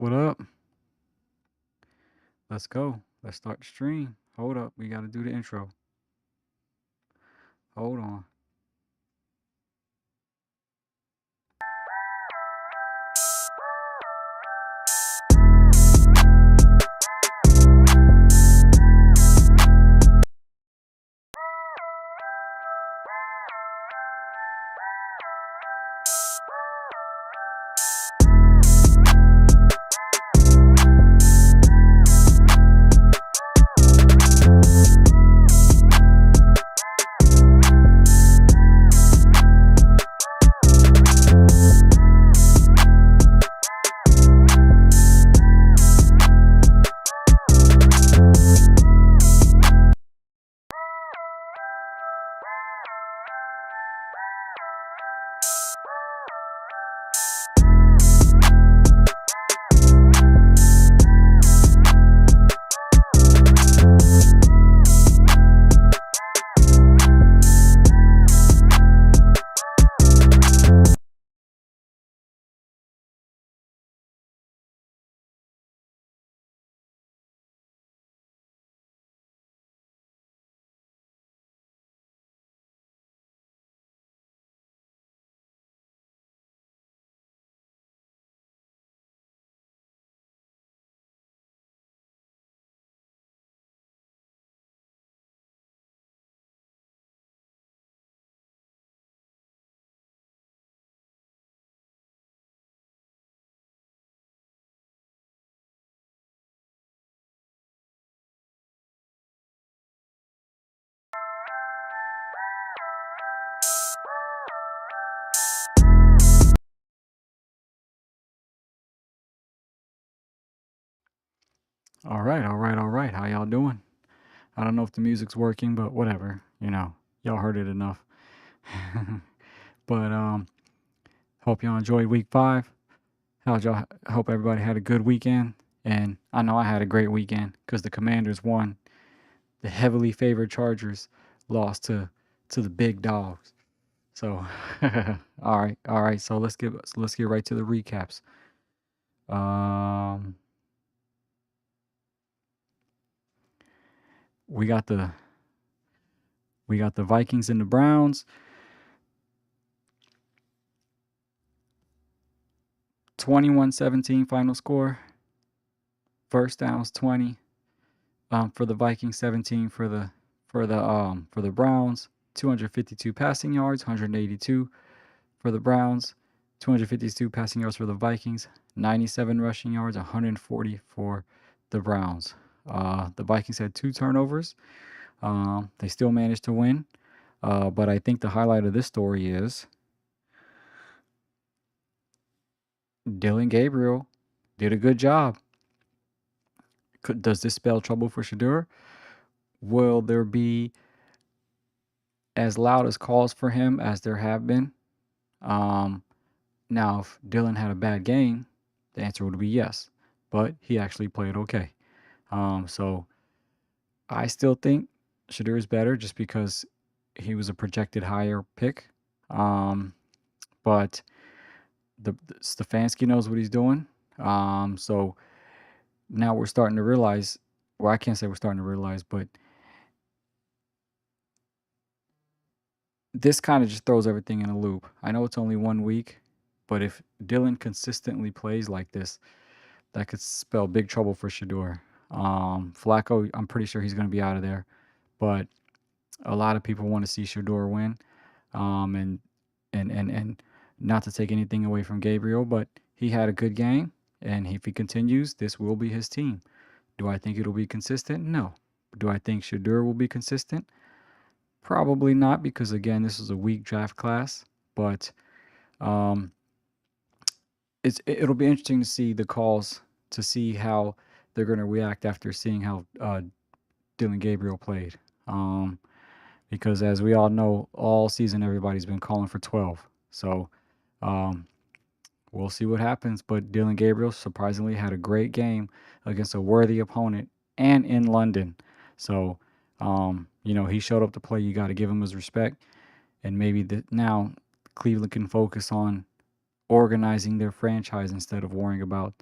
What up? Let's go. Let's start the stream. Hold up. We got to do the intro. Hold on. All right. All right. All right. How y'all doing? I don't know if the music's working, but whatever. Y'all heard it enough. But hope y'all enjoyed week 5. How'd y'all? Hope everybody had a good weekend. And I know I had a great weekend because the Commanders won. The heavily favored Chargers lost to the big dogs. So, all right. So let's get right to the recaps. Um, we got the Vikings and the Browns. 21-17 final score. First downs 20 for the Vikings, 17 for the Browns. 252 passing yards, 182 for the Browns. 252 passing yards for the Vikings. 97 rushing yards, 140 for the Browns. The Vikings had 2 turnovers. They still managed to win. But I think the highlight of this story is Dylan Gabriel did a good job. Does this spell trouble for Shedeur? Will there be as loud as calls for him as there have been? Now, if Dylan had a bad game, the answer would be yes. But he actually played okay. So I still think Shedeur is better just because he was a projected higher pick. But Stefanski knows what he's doing. So now we're starting to realize, well, I can't say we're starting to realize, but this kind of just throws everything in a loop. I know it's only 1 week, but if Dylan consistently plays like this, that could spell big trouble for Shedeur. Flacco, I'm pretty sure he's going to be out of there, but a lot of people want to see Shedeur win. And not to take anything away from Gabriel, but he had a good game, and if he continues, this will be his team. Do I think it'll be consistent? No. Do I think Shedeur will be consistent? Probably not, because again, this is a weak draft class. But um, it'll be interesting to see the calls, to see how they're going to react after seeing how Dylan Gabriel played. Because as we all know, all season everybody's been calling for 12. So we'll see what happens. But Dylan Gabriel surprisingly had a great game against a worthy opponent and in London. So, he showed up to play. You got to give him his respect. And maybe now Cleveland can focus on organizing their franchise instead of worrying about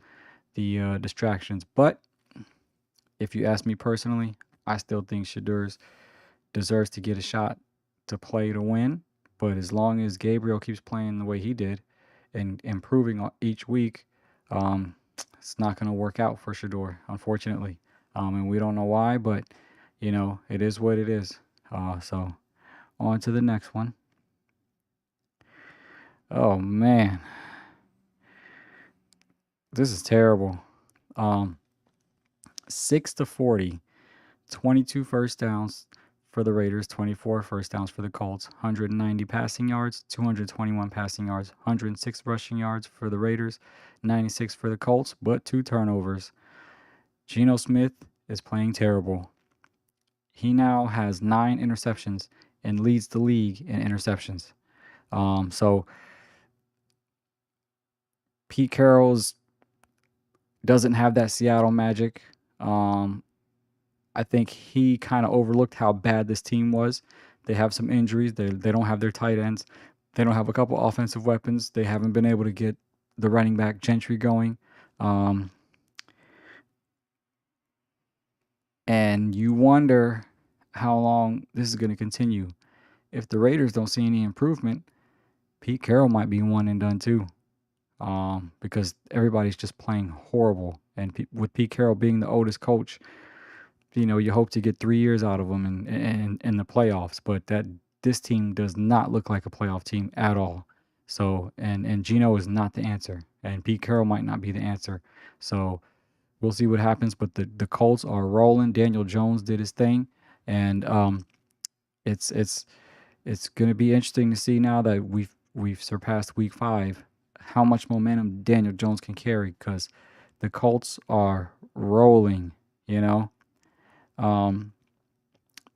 the distractions. But if you ask me personally, I still think Shadur's deserves to get a shot to play to win. But as long as Gabriel keeps playing the way he did and improving each week, um, it's not going to work out for Shador, unfortunately. And we don't know why, but it is what it is. So on to the next one. Oh man, this is terrible. Um, 6-40, 22 first downs for the Raiders, 24 first downs for the Colts, 190 passing yards, 221 passing yards, 106 rushing yards for the Raiders, 96 for the Colts, but 2 turnovers. Geno Smith is playing terrible. He now has 9 interceptions and leads the league in interceptions. So Pete Carroll's doesn't have that Seattle magic. I think he kind of overlooked how bad this team was. They have some injuries. They don't have their tight ends. They don't have a couple offensive weapons. They haven't been able to get the running back Gentry going. Um, and you wonder how long this is going to continue. If the Raiders don't see any improvement, Pete Carroll might be one and done too. Because everybody's just playing horrible. And with Pete Carroll being the oldest coach, you hope to get 3 years out of them in the playoffs, but this team does not look like a playoff team at all. So and Geno is not the answer, and Pete Carroll might not be the answer. So we'll see what happens. But the Colts are rolling. Daniel Jones did his thing, and it's it's it's going to be interesting to see now that we've surpassed Week 5, how much momentum Daniel Jones can carry, because the Colts are rolling. You know. Um,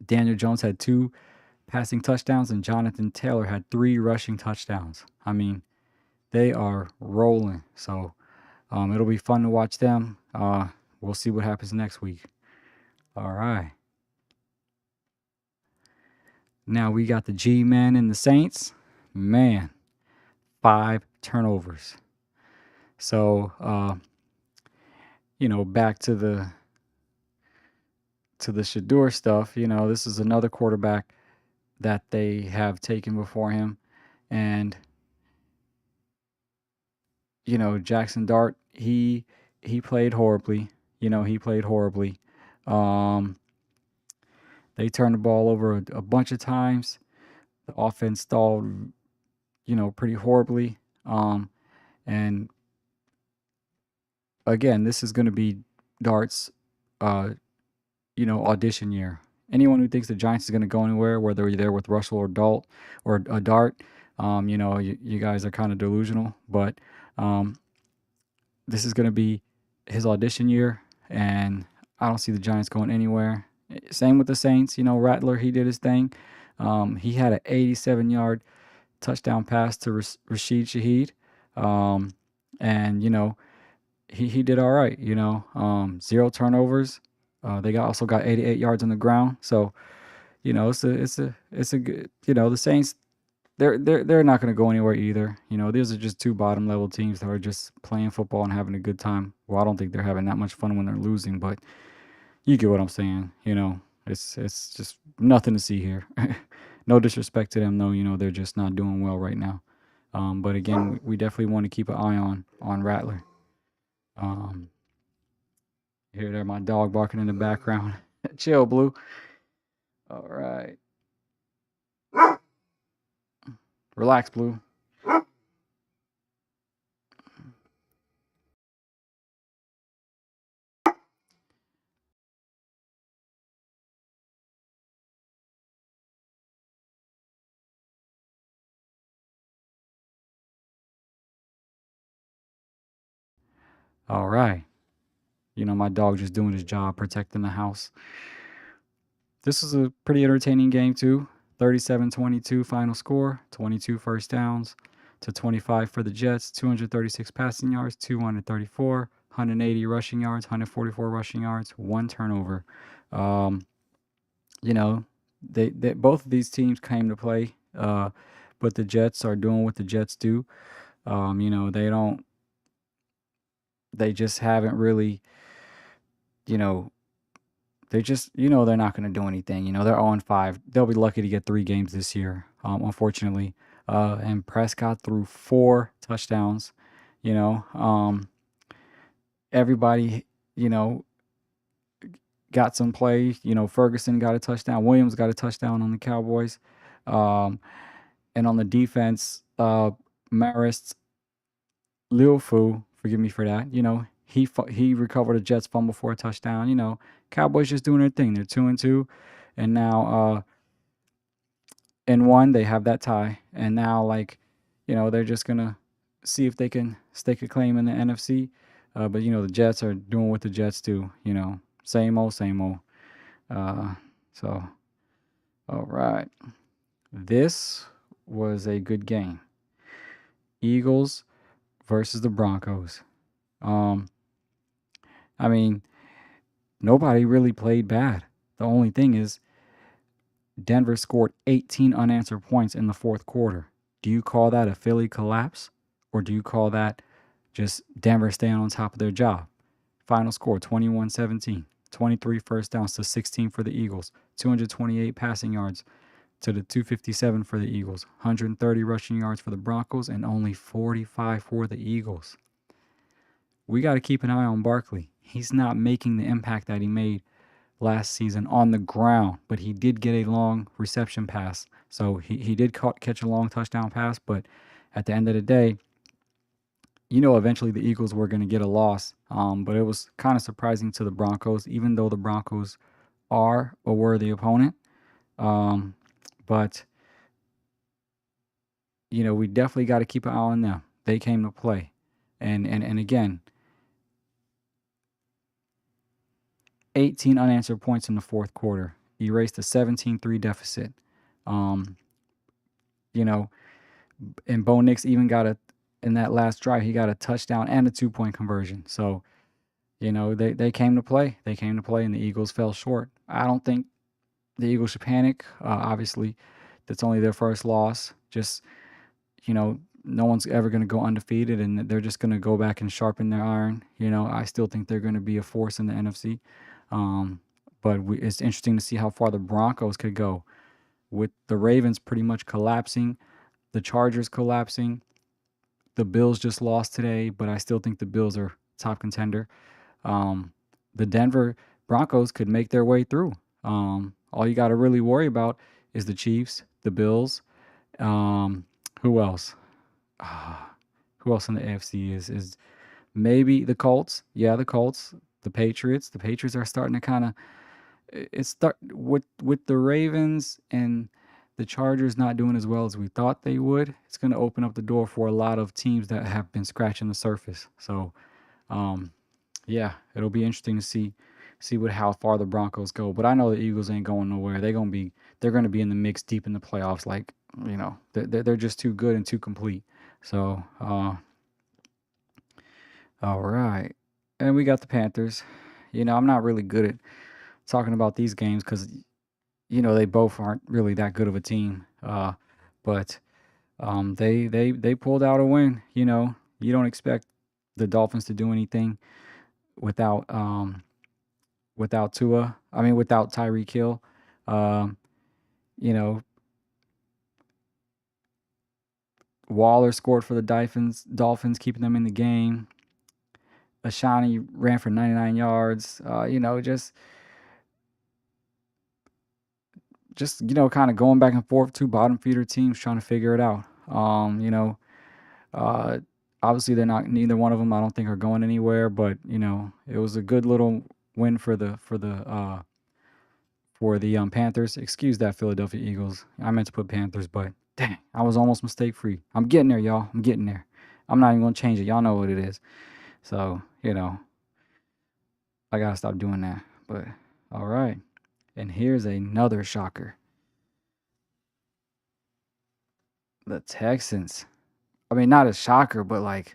Daniel Jones had 2 passing touchdowns, and Jonathan Taylor had 3 rushing touchdowns. I mean, they are rolling. So it'll be fun to watch them. We'll see what happens next week. All right. Now we got the G-Men and the Saints. Man, 5 turnovers. So, back to the Shador stuff. This is another quarterback that they have taken before him, and Jackson Dart, he played horribly. He played horribly. Um, they turned the ball over a bunch of times. The offense stalled, pretty horribly. And again, this is going to be Dart's, uh, audition year. Anyone who thinks the Giants is going to go anywhere, whether you're there with Russell or Dart, you guys are kind of delusional. But this is going to be his audition year, and I don't see the Giants going anywhere. Same with the Saints. Rattler, he did his thing. He had an 87-yard touchdown pass to Rashid Shaheed, and he did all right. 0 turnovers. They also got 88 yards on the ground. So it's a good. The Saints, they're not going to go anywhere either. These are just 2 bottom level teams that are just playing football and having a good time. Well, I don't think they're having that much fun when they're losing, but you get what I'm saying. It's just nothing to see here. No disrespect to them, though. They're just not doing well right now. But again, we definitely want to keep an eye on Rattler. Um, Here, there, my dog barking in the background. Chill, Blue. All right, relax, Blue. All right. My dog just doing his job, protecting the house. This was a pretty entertaining game, too. 37-22 final score, 22 first downs to 25 for the Jets, 236 passing yards, 234, 180 rushing yards, 144 rushing yards, 1 turnover. Um, you know, they both of these teams came to play, but the Jets are doing what the Jets do. They don't they just haven't really, you know, they just, they're not going to do anything. They're 0-5. They'll be lucky to get 3 games this year, unfortunately. And Prescott threw 4 touchdowns. You know, everybody, you know, got some play. Ferguson got a touchdown. Williams got a touchdown on the Cowboys. Um, and on the defense, Marist Liufu, forgive me for that. He recovered a Jets fumble for a touchdown. Cowboys just doing their thing. They're 2-2, and now in one they have that tie, and now they're just gonna see if they can stake a claim in the NFC. But the Jets are doing what the Jets do. Same old, same old. Uh, so all right, this was a good game. Eagles versus the Broncos. Um, I mean, nobody really played bad. The only thing is Denver scored 18 unanswered points in the fourth quarter. Do you call that a Philly collapse? Or do you call that just Denver staying on top of their job? Final score 21-17. 23 first downs to 16 for the Eagles. 228 passing yards to the 257 for the Eagles. 130 rushing yards for the Broncos and only 45 for the Eagles. We got to keep an eye on Barkley. He's not making the impact that he made last season on the ground, but he did get a long reception pass. So he did catch a long touchdown pass, but at the end of the day, eventually the Eagles were going to get a loss. But it was kind of surprising to the Broncos, even though the Broncos are a worthy opponent. But, we definitely got to keep an eye on them. They came to play. And again, 18 unanswered points in the fourth quarter. Erased a 17-3 deficit. Um, you know, and Bo Nix even in that last drive, he got a touchdown and a 2-point conversion. So, they came to play. They came to play, and the Eagles fell short. I don't think the Eagles should panic. Obviously, that's only their first loss. Just, no one's ever going to go undefeated, and they're just going to go back and sharpen their iron. I still think they're going to be a force in the NFC. But it's interesting to see how far the Broncos could go with the Ravens pretty much collapsing, the Chargers collapsing. The Bills just lost today, but I still think the Bills are top contender. The Denver Broncos could make their way through. All you got to really worry about is the Chiefs, the Bills. Who else? Who else in the AFC is maybe the Colts? Yeah, the Colts. The Patriots. The Patriots are starting to kind of start with the Ravens and the Chargers not doing as well as we thought they would. It's going to open up the door for a lot of teams that have been scratching the surface. So, yeah, it'll be interesting to see how far the Broncos go. But I know the Eagles ain't going nowhere. They're going to be in the mix deep in the playoffs. Like, they're just too good and too complete. So, all right. And we got the Panthers. I'm not really good at talking about these games because they both aren't really that good of a team. But they pulled out a win. You don't expect the Dolphins to do anything without Tua. I mean, without Tyreek Hill. You know, Waller scored for the Dolphins, keeping them in the game. Ashani ran for 99 yards. Just kind of going back and forth, two bottom feeder teams trying to figure it out. Uh, Obviously neither one of them I don't think are going anywhere, but it was a good little win for the Panthers. Excuse that, Philadelphia Eagles. I meant to put Panthers, but dang, I was almost mistake free. I'm getting there, y'all. I'm getting there. I'm not even gonna change it. Y'all know what it is. So I gotta stop doing that. But all right. And here's another shocker. The Texans. I mean, not a shocker, but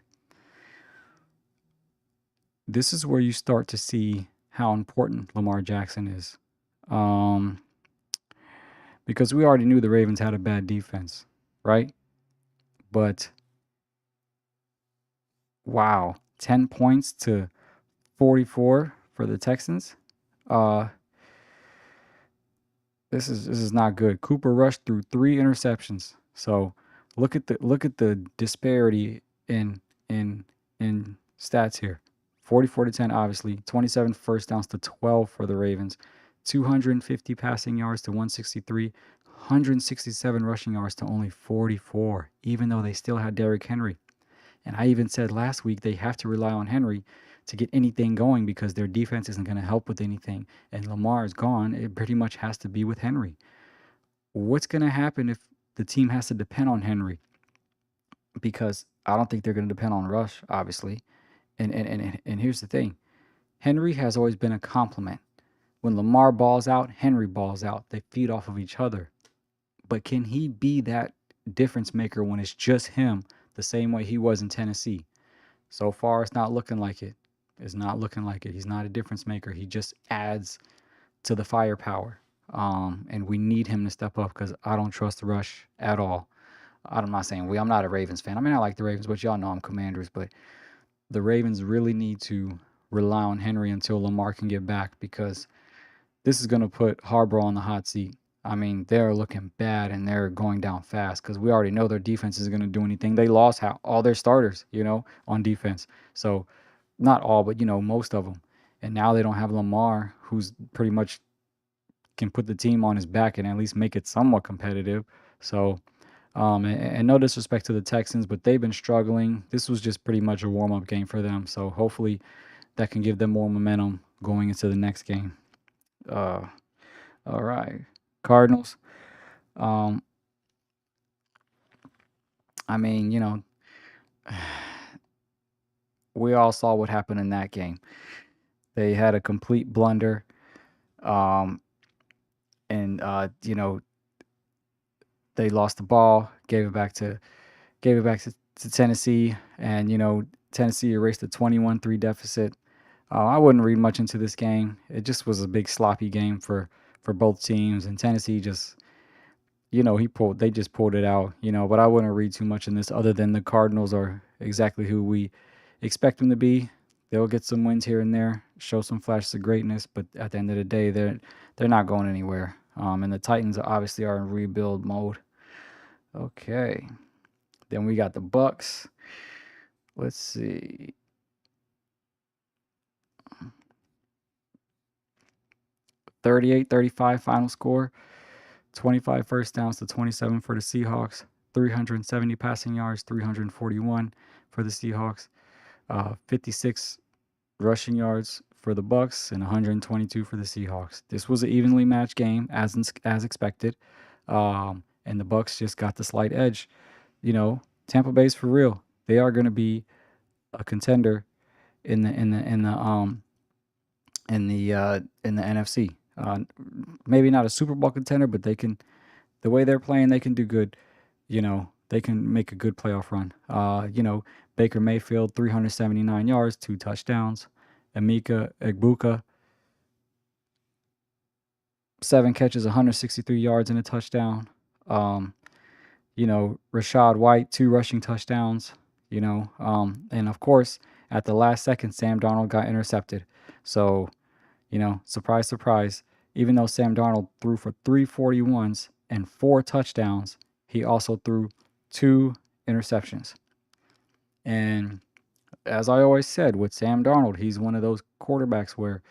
this is where you start to see how important Lamar Jackson is. Because we already knew the Ravens had a bad defense, right? But wow, 10 points to 44 for the Texans. Uh, this is not good. Cooper rushed through 3 interceptions. So look at the disparity in in in stats here. 44 to 10, obviously. 27 first downs to 12 for the Ravens. 250 passing yards to 163. 167 rushing yards to only 44, even though they still had Derrick Henry. And I even said last week they have to rely on Henry to get anything going because their defense isn't going to help with anything. And Lamar is gone. It pretty much has to be with Henry. What's going to happen if the team has to depend on Henry? Because I don't think they're going to depend on Rush, obviously. And here's the thing, Henry has always been a complement. When Lamar balls out, Henry balls out. They feed off of each other. But can he be that difference maker when it's just him, the same way he was in Tennessee? So far, it's not looking like it. It's not looking like it. He's not a difference maker. He just adds to the firepower. And we need him to step up because I don't trust Rush at all. I'm not saying I'm not a Ravens fan. I mean, I like the Ravens, but y'all know I'm Commanders. But the Ravens really need to rely on Henry until Lamar can get back because this is going to put Harbaugh on the hot seat. I mean, they're looking bad and they're going down fast because we already know their defense isn't going to do anything. They lost all their starters, on defense. So, not all, but, most of them. And now they don't have Lamar, who's pretty much can put the team on his back and at least make it somewhat competitive. So, and no disrespect to the Texans, but they've been struggling. This was just pretty much a warm up game for them. So, hopefully, that can give them more momentum going into the next game. Uh, all right. Cardinals. Um, I mean, we all saw what happened in that game. They had a complete blunder. Um, and they lost the ball, gave it back to Tennessee, and Tennessee erased a 21-3 deficit. I wouldn't read much into this game. It just was a big sloppy game for both teams, and Tennessee just they just pulled it out, but I wouldn't read too much in this other than the Cardinals are exactly who we expect them to be. They'll get some wins here and there, show some flashes of greatness, but at the end of the day, they're not going anywhere. And the Titans obviously are in rebuild mode. Okay. Then we got the Bucks. Let's see. 38-35 final score. 25 first downs to 27 for the Seahawks. 370 passing yards, 341 for the Seahawks. 56 rushing yards for the Bucks and 122 for the Seahawks. This was an evenly matched game as expected, and the Bucks just got the slight edge. Tampa Bay's for real. They are going to be a contender in the NFC. Maybe not a Super Bowl contender, but they can. The way they're playing, they can do good. They can make a good playoff run. Baker Mayfield, 379 yards, 2 touchdowns. Emeka Egbuka, 7 catches, 163 yards and a touchdown. Rashad White, 2 rushing touchdowns. And of course, at the last second, Sam Darnold got intercepted. So, surprise, surprise. Even though Sam Darnold threw for 341s and 4 touchdowns, he also threw 2 interceptions. And as I always said with Sam Darnold, he's one of those quarterbacks where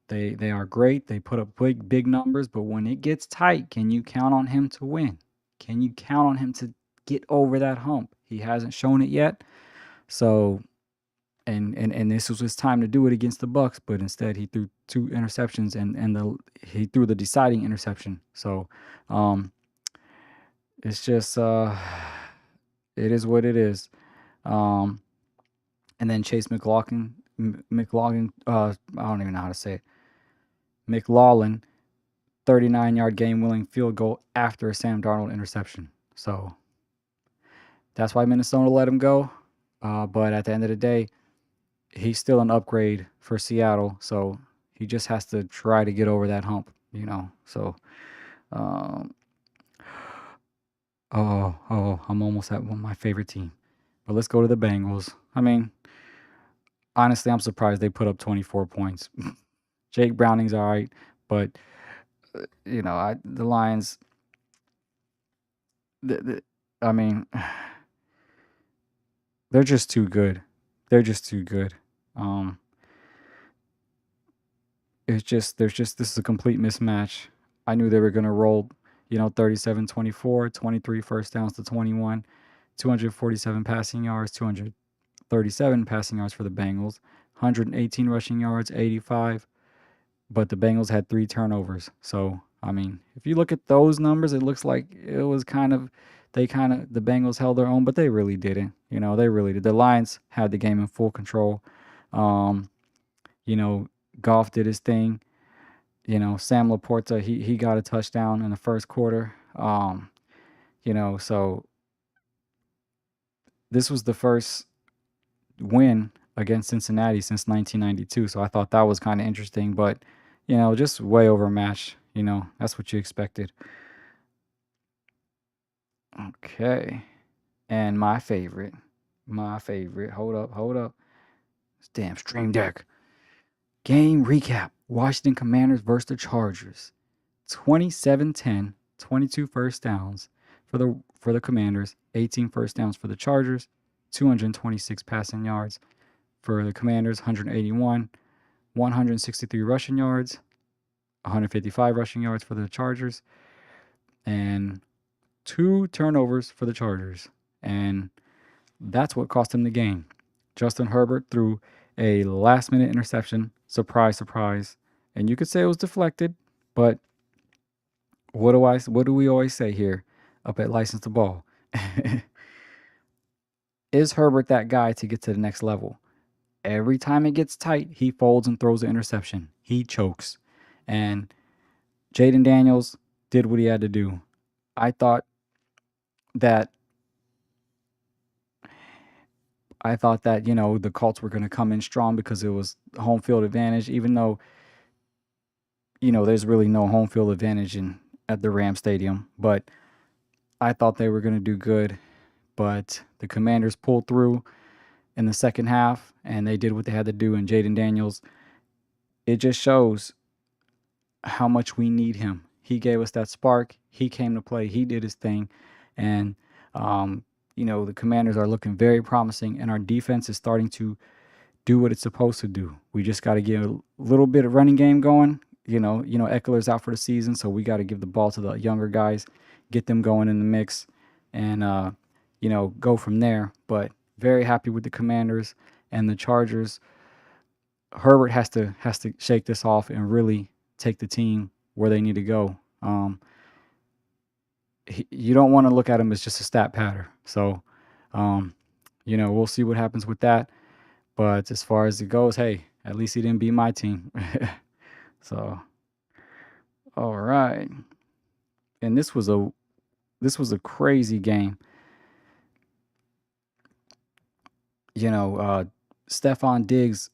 they are great. They put up big numbers, but when it gets tight, can you count on him to win? Can you count on him to get over that hump? He hasn't shown it yet. So, and this was his time to do it against the Bucks, but instead he threw 2 interceptions and he threw the deciding interception. So, it's just it is what it is. And then Chase McLaughlin, I don't even know how to say it. McLaughlin, 39-yard game-winning field goal after a Sam Darnold interception. So that's why Minnesota let him go. But at the end of the day, he's still an upgrade for Seattle. So he just has to try to get over that hump, So, um, I'm almost at my favorite team. But let's go to the Bengals. I mean, Honestly, I'm surprised they put up 24 points. Jake Browning's all right, but the Lions. I mean, they're just too good. They're just too good. Um, it's just there's just this is a complete mismatch. I knew they were gonna roll, 37-24, 23 first downs to 21, 247 passing yards, 237 passing yards for the Bengals, 118 rushing yards, 85. But the Bengals had 3 turnovers. So, I mean, if you look at those numbers, it looks like it was the Bengals held their own, but they really didn't. They really did. The Lions had the game in full control. Um, you know, Goff did his thing. Sam Laporta, he got a touchdown in the first quarter. So this was the first win against Cincinnati since 1992. So I thought that was kind of interesting, but just way overmatched. That's what you expected. Okay, and my favorite. Hold up. This damn Stream Deck. Game recap: Washington Commanders versus the Chargers. 27-10, 22 first downs for the Commanders, 18 first downs for the Chargers, 226 passing yards for the Commanders, 181, 163 rushing yards, 155 rushing yards for the Chargers, and 2 turnovers for the Chargers. And that's what cost him the game. Justin Herbert threw a last minute interception. Surprise, surprise. And you could say it was deflected, but what do we always say here up at License to Ball? Is Herbert that guy to get to the next level? Every time it gets tight, he folds and throws an interception. He chokes. And Jaden Daniels did what he had to do. I thought that the Colts were going to come in strong because it was home field advantage, even though there's really no home field advantage at the Ram Stadium. But I thought they were going to do good, but the Commanders pulled through in the second half, and they did what they had to do. And Jaden Daniels, it just shows how much we need him. He gave us that spark. He came to play. He did his thing, and the Commanders are looking very promising, and our defense is starting to do what it's supposed to do. We just got to get a little bit of running game going. Eckler's out for the season, so we got to give the ball to the younger guys, get them going in the mix, and go from there. But very happy with the Commanders and the Chargers. Herbert has to shake this off and really take the team where they need to go. You don't want to look at him as just a stat patter. So, we'll see what happens with that. But as far as it goes, hey, at least he didn't beat my team. So, all right. And this was a crazy game. Stephon Diggs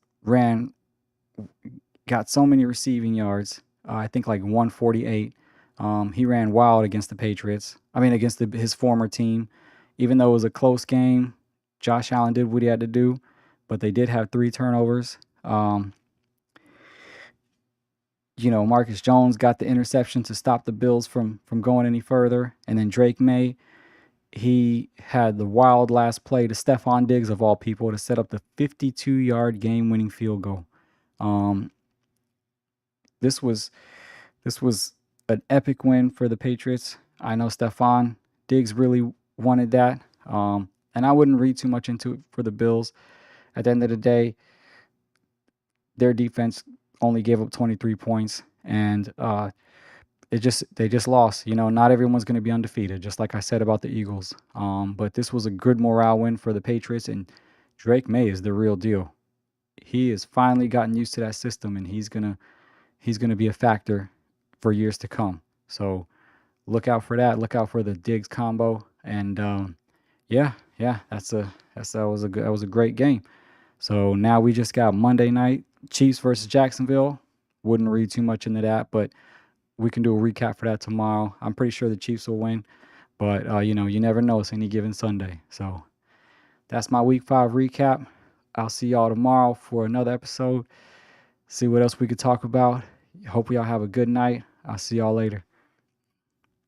got so many receiving yards. I think like 148. He ran wild against the Patriots. I mean, against his former team. Even though it was a close game, Josh Allen did what he had to do, but they did have 3 turnovers. Marcus Jones got the interception to stop the Bills from going any further. And then Drake May, he had the wild last play to Stephon Diggs, of all people, to set up the 52-yard game-winning field goal. This was an epic win for the Patriots. I know Stephon Diggs really wanted that. And I wouldn't read too much into it for the Bills. At the end of the day, their defense only gave up 23 points, and they just lost. Not everyone's going to be undefeated, just like I said about the Eagles. But this was a good morale win for the Patriots, and Drake May is the real deal. He has finally gotten used to that system, and he's gonna be a factor for years to come. So look out for that. Look out for the Diggs combo, and yeah, that was a great game. So now we just got Monday night Chiefs versus Jacksonville. Wouldn't read too much into that, but we can do a recap for that tomorrow. I'm pretty sure the Chiefs will win, but you never know. It's any given Sunday. So that's my Week 5 recap. I'll see y'all tomorrow for another episode. See what else we could talk about. Hope y'all have a good night. I'll see y'all later.